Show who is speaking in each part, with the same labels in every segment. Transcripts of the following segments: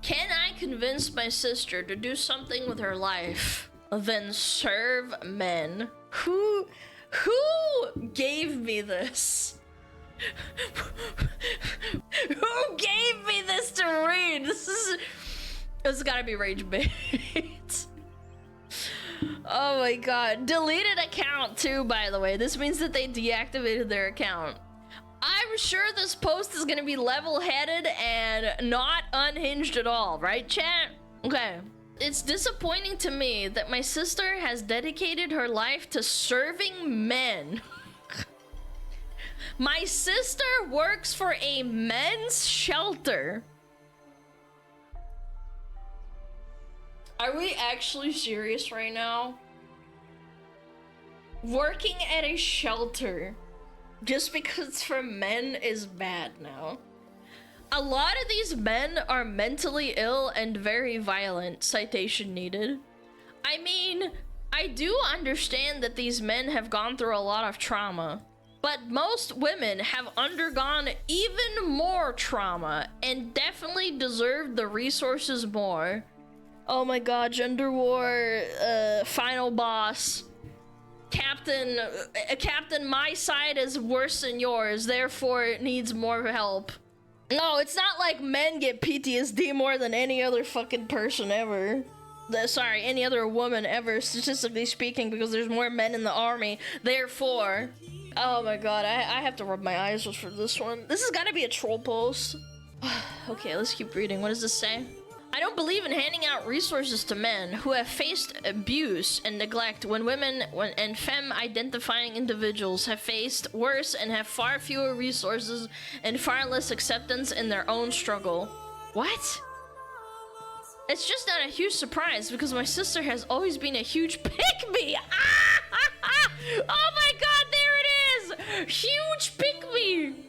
Speaker 1: Can I convince my sister to do something with her life than serve men? Who gave me this? Who gave me this to read? This has gotta be rage bait. Oh my god. Deleted account too, by the way. This means that they deactivated their account. I'm sure this post is gonna be level-headed and not unhinged at all, right, chat? Okay. It's disappointing to me that my sister has dedicated her life to serving men. My sister works for a men's shelter. Are we actually serious right now? Working at a shelter just because it's for men is bad now. A lot of these men are mentally ill and very violent. Citation needed. I mean, I do understand that these men have gone through a lot of trauma, but most women have undergone even more trauma and definitely deserve the resources more. Oh my god, gender war, final boss. Captain, my side is worse than yours, therefore it needs more help. No, it's not like men get PTSD more than any other fucking person ever. Sorry, any other woman ever, statistically speaking, because there's more men in the army, therefore. Oh my god, I have to rub my eyes for this one. This has gotta be a troll post. Okay, let's keep reading. What does this say? I don't believe in handing out resources to men who have faced abuse and neglect when women and femme-identifying individuals have faced worse and have far fewer resources and far less acceptance in their own struggle. What? It's just not a huge surprise because my sister has always been a huge pick-me! Oh my god, there it is! Huge pick-me!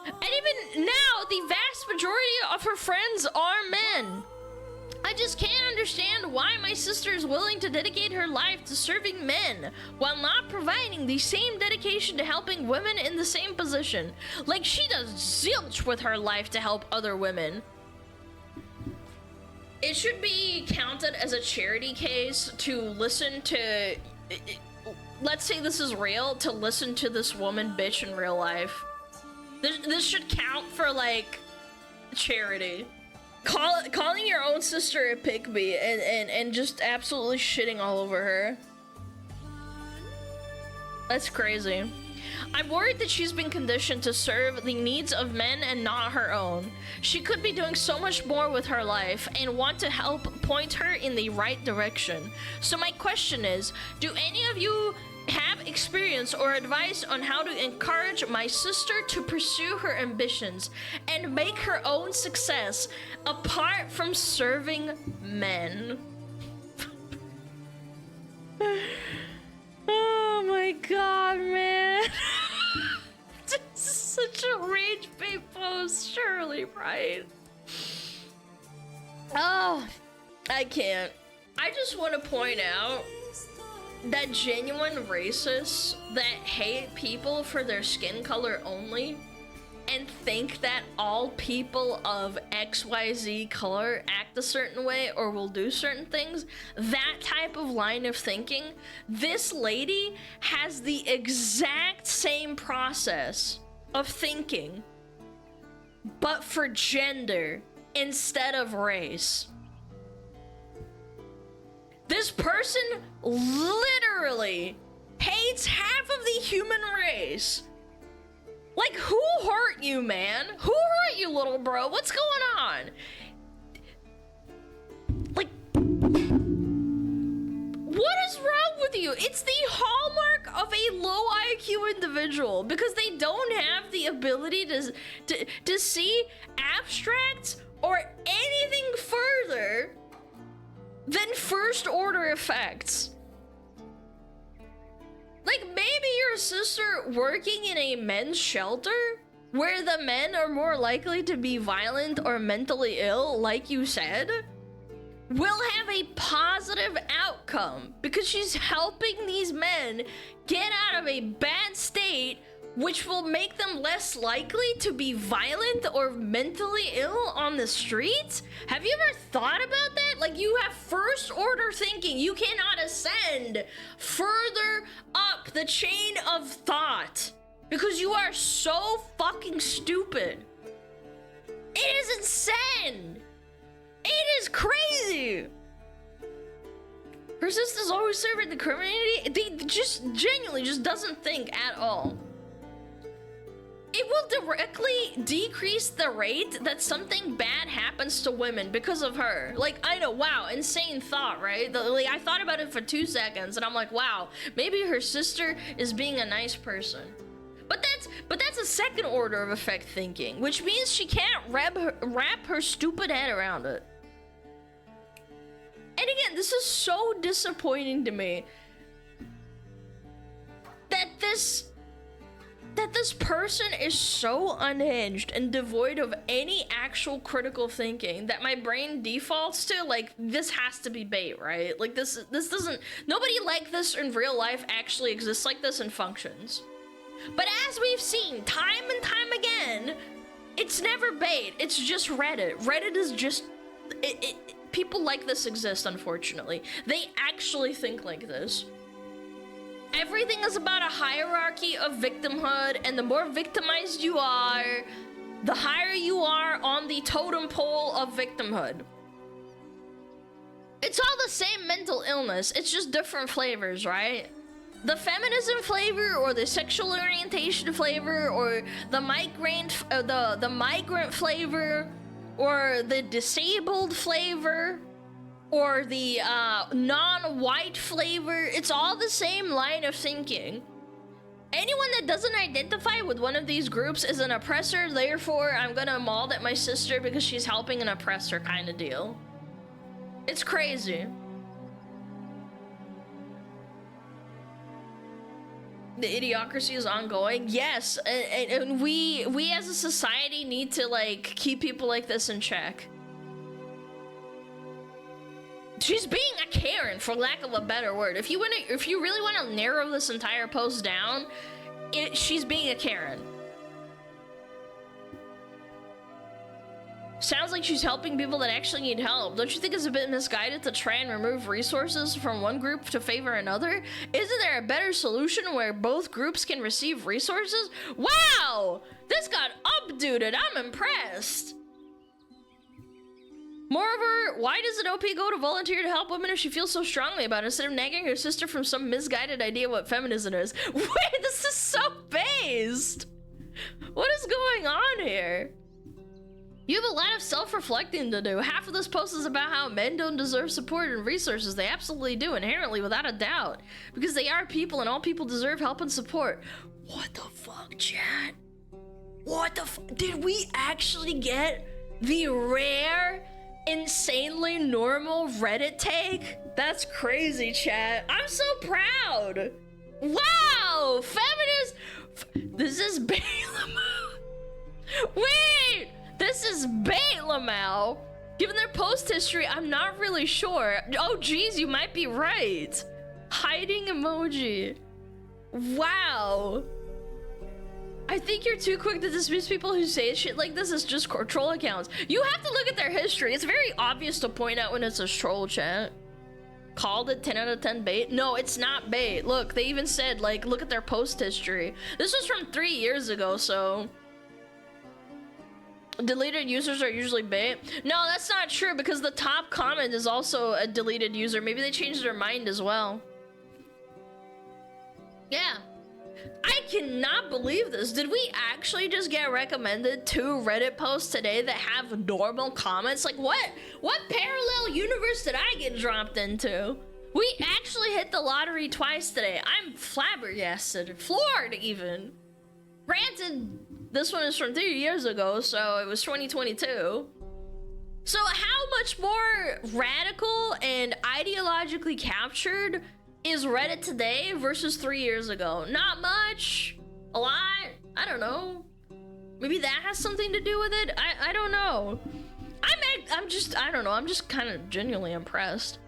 Speaker 1: And even now, the vast majority of her friends are men. I just can't understand why my sister is willing to dedicate her life to serving men while not providing the same dedication to helping women in the same position. Like, she does zilch with her life to help other women. It should be counted as a charity case to listen to... Let's say this is real, to listen to this woman bitch in real life. This should count for, like, charity. Calling your own sister a pick-me and just absolutely shitting all over her. That's crazy. I'm worried that she's been conditioned to serve the needs of men and not her own. She could be doing so much more with her life and want to help point her in the right direction. So my question is, do any of you have experience or advice on how to encourage my sister to pursue her ambitions and make her own success apart from serving men? Oh my god, man. This is such a rage bait post, surely, right? Oh, I can't. I just want to point out that genuine racists that hate people for their skin color only and think that all people of XYZ color act a certain way or will do certain things, that type of line of thinking, this lady has the exact same process of thinking, but for gender instead of race. This person literally hates half of the human race. Like, who hurt you, man? Who hurt you, little bro? What's going on? Like, what is wrong with you? It's the hallmark of a low IQ individual because they don't have the ability to see abstracts or anything further than first order effects. Like, maybe your sister working in a men's shelter where the men are more likely to be violent or mentally ill, like you said, will have a positive outcome because she's helping these men get out of a bad state, which will make them less likely to be violent or mentally ill on the streets? Have you ever thought about that? Like, you have first order thinking. You cannot ascend further up the chain of thought because you are so fucking stupid. It is insane. It is crazy. Her sister's always serving the community. They just genuinely just doesn't think at all. It will directly decrease the rate that something bad happens to women because of her. Like, I know, wow, insane thought, right? Like, I thought about it for 2 seconds and I'm like, wow, maybe her sister is being a nice person. But that's a second order of effect thinking, which means she can't wrap her stupid head around it. And again, this is so disappointing to me that this person is so unhinged and devoid of any actual critical thinking that my brain defaults to, like, this has to be bait, right? Like, this doesn't, nobody like this in real life actually exists like this and functions. But as we've seen time and time again, it's never bait, it's just Reddit. Reddit is just, people like this exist, unfortunately. They actually think like this. Everything is about a hierarchy of victimhood, and the more victimized you are, the higher you are on the totem pole of victimhood. It's all the same mental illness, it's just different flavors, right? The feminism flavor, or the sexual orientation flavor, or the migrant flavor, or the disabled flavor, or the non-white flavor, it's all the same line of thinking. Anyone that doesn't identify with one of these groups is an oppressor, therefore I'm gonna maul at my sister because she's helping an oppressor kind of deal. It's crazy. The idiocracy is ongoing. Yes, and we as a society need to, like, keep people like this in check. She's being a Karen, for lack of a better word. If you really want to narrow this entire post down, she's being a Karen. Sounds like she's helping people that actually need help. Don't you think it's a bit misguided to try and remove resources from one group to favor another? Isn't there a better solution where both groups can receive resources? Wow! This got updated. I'm impressed. Moreover, why does an OP go to volunteer to help women if she feels so strongly about it instead of nagging her sister from some misguided idea what feminism is? Wait, this is so based! What is going on here? You have a lot of self-reflecting to do. Half of this post is about how men don't deserve support and resources. They absolutely do, inherently, without a doubt. Because they are people, and all people deserve help and support. What the fuck, chat? What the fuck? Did we actually get the rare, insanely normal Reddit take? That's crazy, chat. I'm so proud. Wow, feminist. This is Balaam. Wait. This is Balaam. Given their post history, I'm not really sure. Oh, geez, you might be right. Hiding emoji. Wow. I think you're too quick to dismiss people who say shit like this as just troll accounts. You have to look at their history. It's very obvious to point out when it's a troll, chat. Called it 10 out of 10 bait? No, it's not bait. Look, they even said, like, look at their post history. This was from 3 years ago, so... Deleted users are usually bait. No, that's not true because the top comment is also a deleted user. Maybe they changed their mind as well. Yeah. I cannot believe this. Did we actually just get recommended 2 Reddit posts today that have normal comments? Like, what parallel universe did I get dropped into? We actually hit the lottery twice today. I'm flabbergasted. Floored, even. Granted, this one is from 3 years ago, so it was 2022. So how much more radical and ideologically captured is Reddit today versus 3 years ago? Not much. A lot. I don't know. Maybe that has something to do with it. I don't know. I don't know, I'm just kind of genuinely impressed.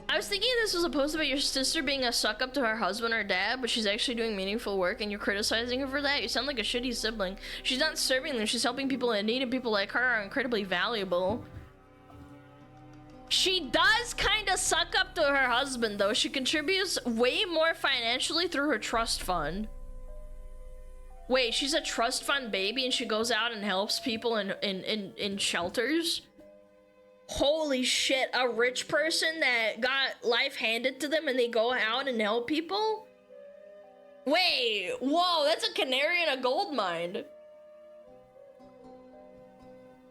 Speaker 1: I was thinking this was supposed to be your sister being a suck up to her husband or dad, but she's actually doing meaningful work and you're criticizing her for that? You sound like a shitty sibling. She's not serving them, she's helping people in need, and people like her are incredibly valuable. She does kind of suck up to her husband, though. She contributes way more financially through her trust fund. Wait, she's a trust fund baby and she goes out and helps people in shelters? Holy shit, a rich person that got life handed to them and they go out and help people? Wait, whoa, that's a canary in a gold mine.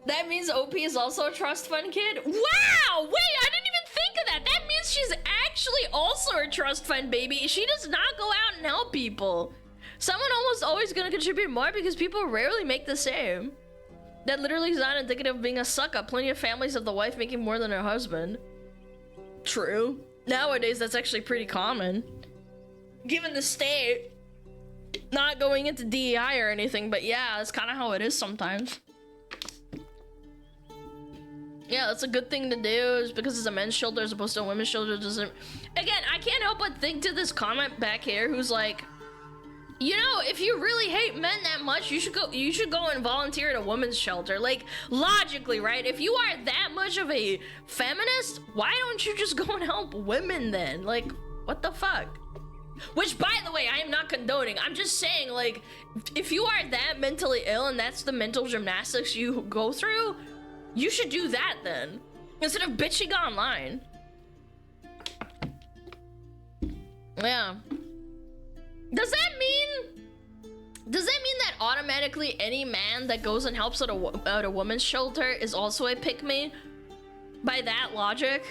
Speaker 1: That means OP is also a trust fund kid? Wow, wait, I didn't even think of that. That means she's actually also a trust fund baby. She does not go out and help people. Someone almost always gonna contribute more because people rarely make the same. That literally is not indicative of being a suck-up. Plenty of families have the wife making more than her husband. True. Nowadays, that's actually pretty common. Given the state, not going into DEI or anything, but yeah, that's kind of how it is sometimes. Yeah, that's a good thing to do, is because it's a men's shelter as opposed to a women's shelter. Doesn't. Again, I can't help but think to this comment back here who's like, you know, if you really hate men that much, you should go and volunteer at a women's shelter. Like, logically, right? If you are that much of a feminist, why don't you just go and help women then? Like, what the fuck? Which, by the way, I am not condoning. I'm just saying, like, if you are that mentally ill and that's the mental gymnastics you go through, you should do that then, instead of bitching online. Yeah. Does that mean that automatically any man that goes and helps at a woman's shelter is also a pick-me? By that logic?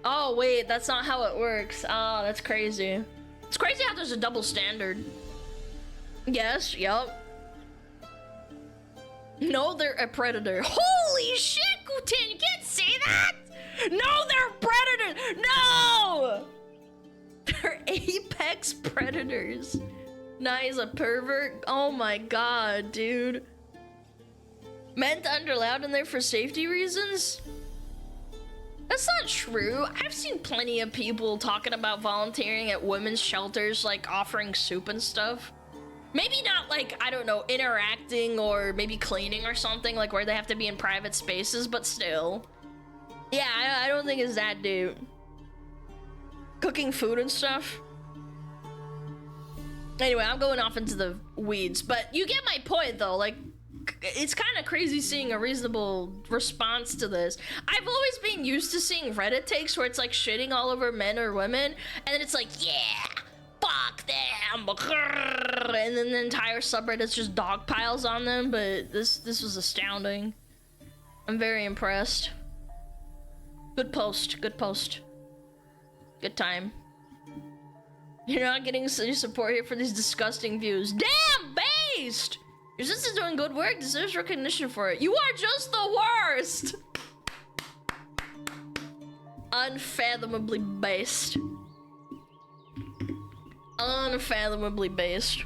Speaker 1: Oh wait, that's not how it works. Oh, that's crazy. It's crazy how there's a double standard. Yes, yup. No, they're a predator. Holy shit, Gutin, you can't say that! No, they're predators! No! They're apex predators. Nah, he's a pervert. Oh my god, dude. Meant underallowed in there for safety reasons? That's not true. I've seen plenty of people talking about volunteering at women's shelters, like offering soup and stuff. Maybe not like, I don't know, interacting or maybe cleaning or something, like where they have to be in private spaces, but still. Yeah, I don't think it's that, dude. Cooking food and stuff. Anyway, I'm going off into the weeds, but you get my point though. Like, it's kind of crazy seeing a reasonable response to this. I've always been used to seeing Reddit takes where it's like shitting all over men or women, and then it's like, yeah, fuck them, and then the entire subreddit's just dog piles on them. But this was astounding. I'm very impressed. Good post, good post. Good time. You're not getting any support here for these disgusting views. Damn, based! Your sister's doing good work, deserves recognition for it. You are just the worst! Unfathomably based. Unfathomably based.